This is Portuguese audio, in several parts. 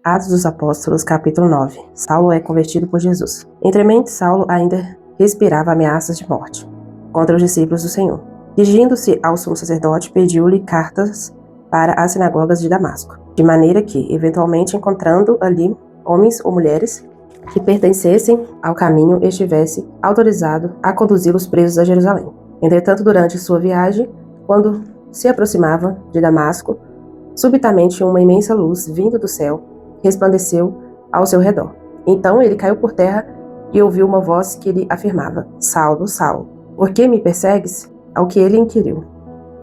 Atos dos Apóstolos, capítulo 9. Saulo é convertido por Jesus. Entremente, Saulo ainda respirava ameaças de morte contra os discípulos do Senhor. Dirigindo-se ao sumo sacerdote, pediu-lhe cartas para as sinagogas de Damasco, de maneira que, eventualmente encontrando ali homens ou mulheres que pertencessem ao caminho, estivesse autorizado a conduzi-los presos a Jerusalém. Entretanto, durante sua viagem, quando se aproximava de Damasco, subitamente uma imensa luz, vindo do céu, resplandeceu ao seu redor. Então ele caiu por terra e ouviu uma voz que lhe afirmava: Saulo, Saulo, por que me persegues? Ao que ele inquiriu: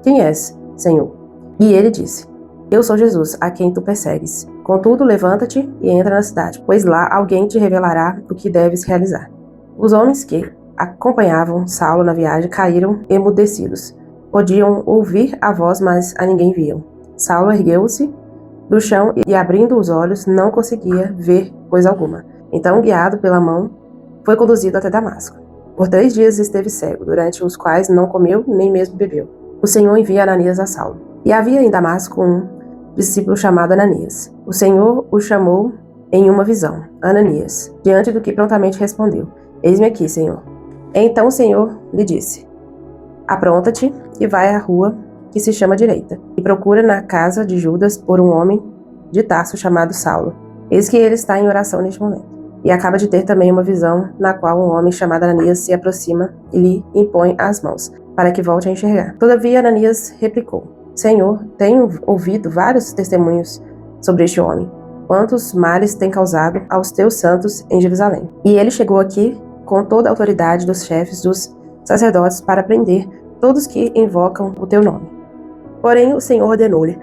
Quem és, Senhor? E ele disse: Eu sou Jesus, a quem tu persegues. Contudo, levanta-te e entra na cidade, pois lá alguém te revelará o que deves realizar. Os homens que acompanhavam Saulo na viagem caíram emudecidos. Podiam ouvir a voz, mas a ninguém viam. Saulo ergueu-se do chão e, abrindo os olhos, não conseguia ver coisa alguma. Então, guiado pela mão, foi conduzido até Damasco. Por 3 dias esteve cego, durante os quais não comeu nem mesmo bebeu. O Senhor envia Ananias a Saulo. E havia em Damasco um discípulo chamado Ananias. O Senhor o chamou em uma visão: Ananias, diante do que prontamente respondeu: Eis-me aqui, Senhor. Então o Senhor lhe disse: Apronta-te e vai à rua que se chama Direita, e procura na casa de Judas por um homem de Tarso chamado Saulo. Eis que ele está em oração neste momento. E acaba de ter também uma visão, na qual um homem chamado Ananias se aproxima e lhe impõe as mãos, para que volte a enxergar. Todavia Ananias replicou: Senhor, tenho ouvido vários testemunhos sobre este homem, quantos males tem causado aos teus santos em Jerusalém. E ele chegou aqui com toda a autoridade dos chefes dos sacerdotes para prender todos que invocam o teu nome. Porém o Senhor ordenou-lhe: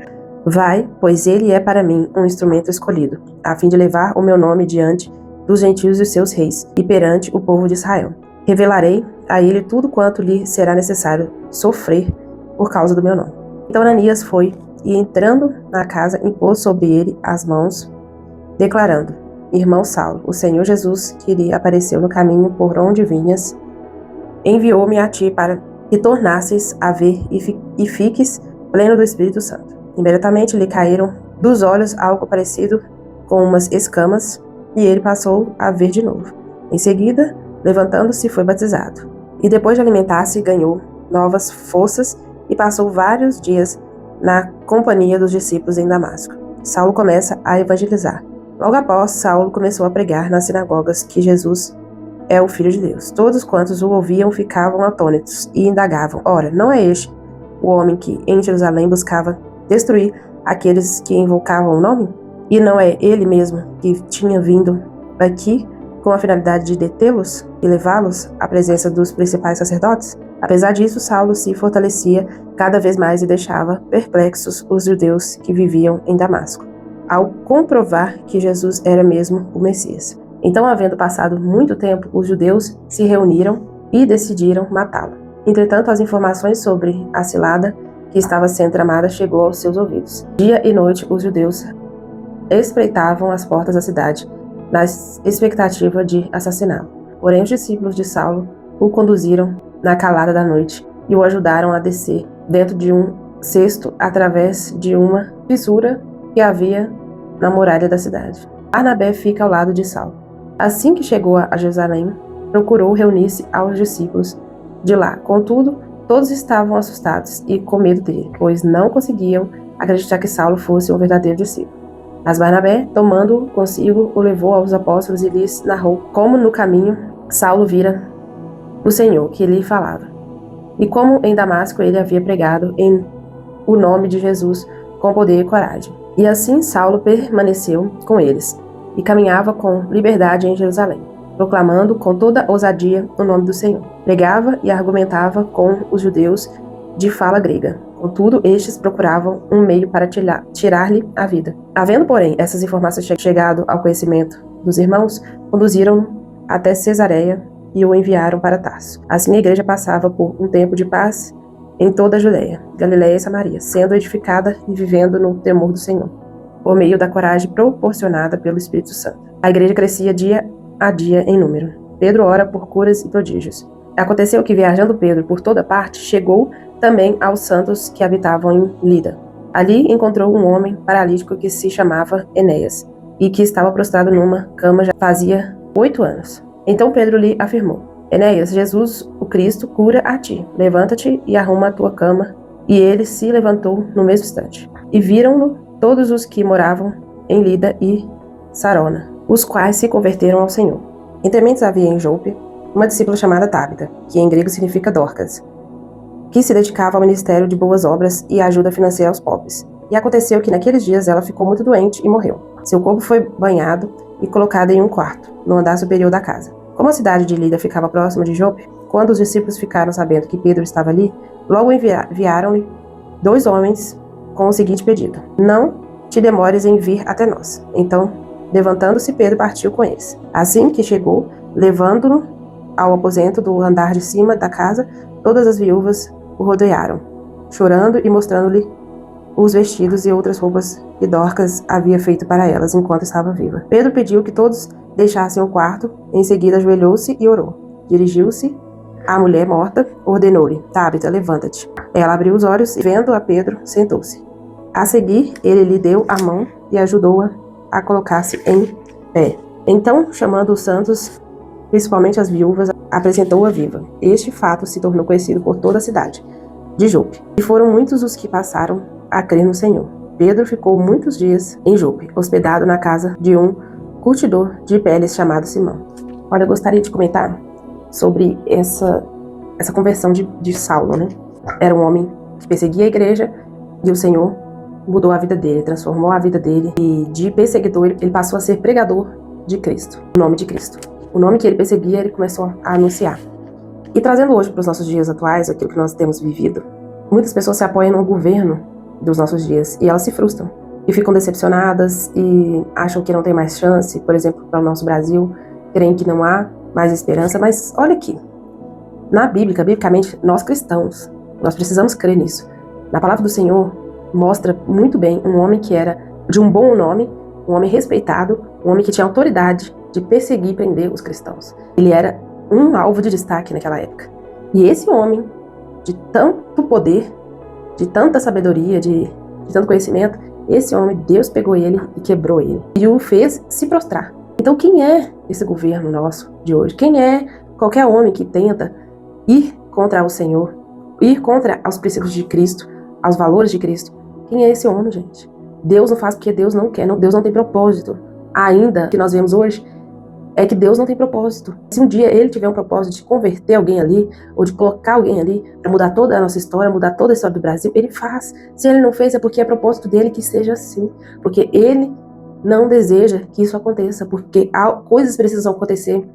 Vai, pois ele é para mim um instrumento escolhido, a fim de levar o meu nome diante dos gentios e seus reis, e perante o povo de Israel. Revelarei a ele tudo quanto lhe será necessário sofrer por causa do meu nome. Então Ananias foi, e entrando na casa, impôs sobre ele as mãos, declarando: Irmão Saulo, o Senhor Jesus, que lhe apareceu no caminho por onde vinhas, enviou-me a ti para que tornasses a ver e fiques pleno do Espírito Santo. Imediatamente lhe caíram dos olhos algo parecido com umas escamas, e ele passou a ver de novo. Em seguida, levantando-se, foi batizado. E depois de alimentar-se, ganhou novas forças e passou vários dias na companhia dos discípulos em Damasco. Saulo começa a evangelizar. Logo após, Saulo começou a pregar nas sinagogas que Jesus é o Filho de Deus. Todos quantos o ouviam ficavam atônitos e indagavam: Ora, não é este o homem que em Jerusalém buscava destruir aqueles que invocavam o nome? E não é ele mesmo que tinha vindo aqui com a finalidade de detê-los e levá-los à presença dos principais sacerdotes? Apesar disso, Saulo se fortalecia cada vez mais e deixava perplexos os judeus que viviam em Damasco, ao comprovar que Jesus era mesmo o Messias. Então, havendo passado muito tempo, os judeus se reuniram e decidiram matá-lo. Entretanto, as informações sobre a cilada que estava sendo tramada chegou aos seus ouvidos. Dia e noite, os judeus espreitavam as portas da cidade, na expectativa de assassiná-lo. Porém, os discípulos de Saulo o conduziram na calada da noite e o ajudaram a descer dentro de um cesto através de uma fissura que havia na muralha da cidade. Barnabé fica ao lado de Saulo. Assim que chegou a Jerusalém, procurou reunir-se aos discípulos de lá. Contudo, todos estavam assustados e com medo dele, pois não conseguiam acreditar que Saulo fosse um verdadeiro discípulo. Mas Barnabé, tomando-o consigo, o levou aos apóstolos e lhes narrou como no caminho Saulo vira o Senhor que lhe falava, e como em Damasco ele havia pregado em o nome de Jesus com poder e coragem. E assim Saulo permaneceu com eles e caminhava com liberdade em Jerusalém, proclamando com toda ousadia o nome do Senhor. Pregava e argumentava com os judeus de fala grega. Contudo, estes procuravam um meio para tirar-lhe a vida. Havendo, porém, essas informações chegado ao conhecimento dos irmãos, conduziram-no até Cesareia e o enviaram para Tarso. Assim a igreja passava por um tempo de paz em toda a Judeia, Galiléia e Samaria, sendo edificada e vivendo no temor do Senhor, por meio da coragem proporcionada pelo Espírito Santo. A igreja crescia dia a dia em número. Pedro ora por curas e prodígios. Aconteceu que, viajando Pedro por toda parte, chegou também aos santos que habitavam em Lida. Ali encontrou um homem paralítico que se chamava Enéas. e que estava prostrado numa cama já fazia 8 anos. Então Pedro lhe afirmou: Enéas, Jesus, o Cristo, cura a ti. Levanta-te e arruma a tua cama. E ele se levantou no mesmo instante. E viram-no todos os que moravam em Lida e Sarona, os quais se converteram ao Senhor. Entre mentes havia em Jope uma discípula chamada Tábita, que em grego significa Dorcas, que se dedicava ao ministério de boas obras e ajuda financeira aos pobres. E aconteceu que naqueles dias ela ficou muito doente e morreu. Seu corpo foi banhado e colocado em um quarto, no andar superior da casa. Como a cidade de Lida ficava próxima de Jope, quando os discípulos ficaram sabendo que Pedro estava ali, logo enviaram-lhe 2 homens com o seguinte pedido: Não te demores em vir até nós. Então, levantando-se, Pedro partiu com eles. Assim que chegou, levando-no ao aposento do andar de cima da casa, todas as viúvas o rodearam, chorando e mostrando-lhe os vestidos e outras roupas que Dorcas havia feito para elas enquanto estava viva. Pedro pediu que todos deixassem o quarto, em seguida ajoelhou-se e orou. Dirigiu-se à mulher morta, ordenou-lhe: Tábita, levanta-te. Ela abriu os olhos e, vendo a Pedro, sentou-se. A seguir, ele lhe deu a mão e ajudou-a a colocar-se em pé. Então, chamando os santos, principalmente as viúvas, apresentou-a viva. Este fato se tornou conhecido por toda a cidade de Jope, e foram muitos os que passaram a crer no Senhor. Pedro ficou muitos dias em Jope, hospedado na casa de um curtidor de peles chamado Simão. Olha, eu gostaria de comentar sobre essa conversão de Saulo, né? Era um homem que perseguia a igreja e o Senhor mudou a vida dele, transformou a vida dele, e de perseguidor ele passou a ser pregador de Cristo, o nome de Cristo. O nome que ele perseguia, ele começou a anunciar. E trazendo hoje para os nossos dias atuais, aquilo que nós temos vivido, muitas pessoas se apoiam no governo dos nossos dias e elas se frustram e ficam decepcionadas e acham que não tem mais chance, por exemplo, para o nosso Brasil, creem que não há mais esperança. Mas olha aqui, biblicamente, nós cristãos, nós precisamos crer nisso. Na palavra do Senhor, mostra muito bem um homem que era de um bom nome, um homem respeitado, um homem que tinha autoridade de perseguir e prender os cristãos. Ele era um alvo de destaque naquela época. E esse homem, de tanto poder, de tanta sabedoria, de tanto conhecimento, esse homem, Deus pegou ele e quebrou ele. E o fez se prostrar. Então quem é esse governo nosso de hoje? Quem é qualquer homem que tenta ir contra o Senhor, ir contra os princípios de Cristo, aos valores de Cristo? Quem é esse homem, gente? Deus não faz porque Deus não quer, Deus não tem propósito. Ainda que nós vemos hoje, é que Deus não tem propósito. Se um dia Ele tiver um propósito de converter alguém ali, ou de colocar alguém ali, para mudar toda a nossa história, mudar toda a história do Brasil, Ele faz. Se Ele não fez, é porque é propósito dEle que seja assim. Porque Ele não deseja que isso aconteça, porque coisas precisam acontecer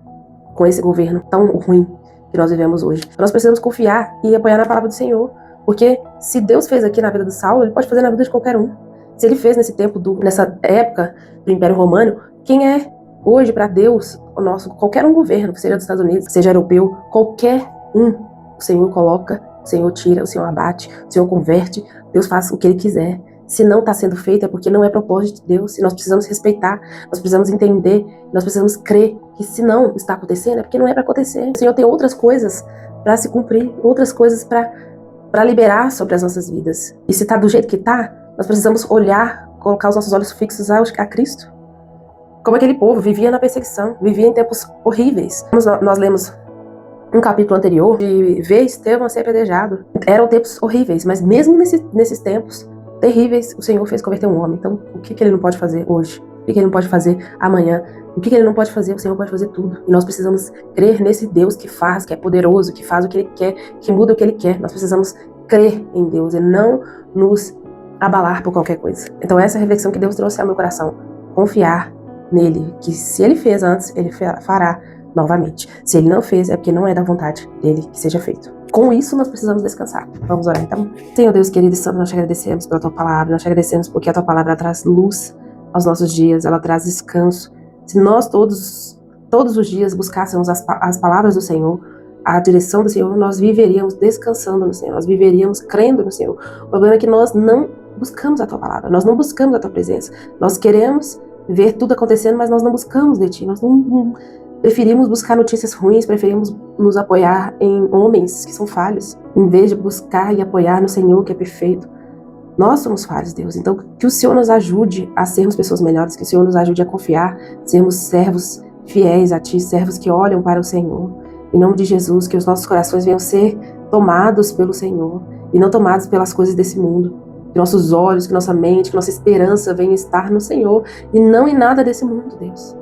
com esse governo tão ruim que nós vivemos hoje. Nós precisamos confiar e apoiar na palavra do Senhor, porque se Deus fez aqui na vida de Saulo, Ele pode fazer na vida de qualquer um. Se Ele fez nesse tempo, nessa época do Império Romano, quem é hoje para Deus, qualquer um governo, seja dos Estados Unidos, seja europeu, qualquer um, o Senhor coloca, o Senhor tira, o Senhor abate, o Senhor converte, Deus faz o que Ele quiser. Se não está sendo feito é porque não é propósito de Deus, e nós precisamos respeitar, nós precisamos entender, nós precisamos crer que se não está acontecendo é porque não é para acontecer. O Senhor tem outras coisas para se cumprir, outras coisas para liberar sobre as nossas vidas. E se está do jeito que está, nós precisamos olhar, colocar os nossos olhos fixos a Cristo. Como aquele povo vivia na perseguição, vivia em tempos horríveis. Nós lemos um capítulo anterior de ver Estevão ser apedrejado. Eram tempos horríveis, mas mesmo nesses tempos terríveis, o Senhor fez converter um homem. Então, o que Ele não pode fazer hoje? O que Ele não pode fazer amanhã? O que Ele não pode fazer? O Senhor pode fazer tudo. E nós precisamos crer nesse Deus que faz, que é poderoso, que faz o que Ele quer, que muda o que Ele quer. Nós precisamos crer em Deus e não nos abalar por qualquer coisa. Então, essa é a reflexão que Deus trouxe ao meu coração. Confiar nele, que se Ele fez antes, Ele fará novamente. Se Ele não fez, é porque não é da vontade dEle que seja feito. Com isso, nós precisamos descansar. Vamos orar, então? Senhor Deus querido e santo, nós te agradecemos pela Tua palavra, nós te agradecemos porque a Tua palavra traz luz aos nossos dias, ela traz descanso. Se nós todos os dias buscássemos as palavras do Senhor, a direção do Senhor, nós viveríamos descansando no Senhor, nós viveríamos crendo no Senhor. O problema é que nós não buscamos a Tua palavra, nós não buscamos a Tua presença. Nós queremos ver tudo acontecendo, mas nós não buscamos de Ti, nós não preferimos buscar notícias ruins, preferimos nos apoiar em homens que são falhos, em vez de buscar e apoiar no Senhor que é perfeito. Nós somos falhos, Deus. Então, que o Senhor nos ajude a sermos pessoas melhores, que o Senhor nos ajude a confiar, sermos servos fiéis a Ti, servos que olham para o Senhor. Em nome de Jesus, que os nossos corações venham ser tomados pelo Senhor e não tomados pelas coisas desse mundo. Que nossos olhos, que nossa mente, que nossa esperança venha estar no Senhor e não em nada desse mundo, Deus.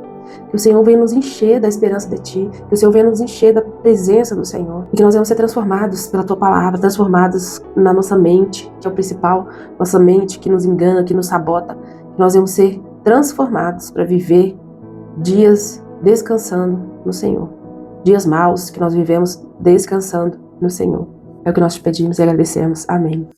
Que o Senhor venha nos encher da esperança de Ti, que o Senhor venha nos encher da presença do Senhor, e que nós venhamos ser transformados pela Tua palavra, transformados na nossa mente, que é o principal, nossa mente que nos engana, que nos sabota, que nós venhamos ser transformados para viver dias descansando no Senhor, dias maus que nós vivemos descansando no Senhor. É o que nós te pedimos e agradecemos. Amém.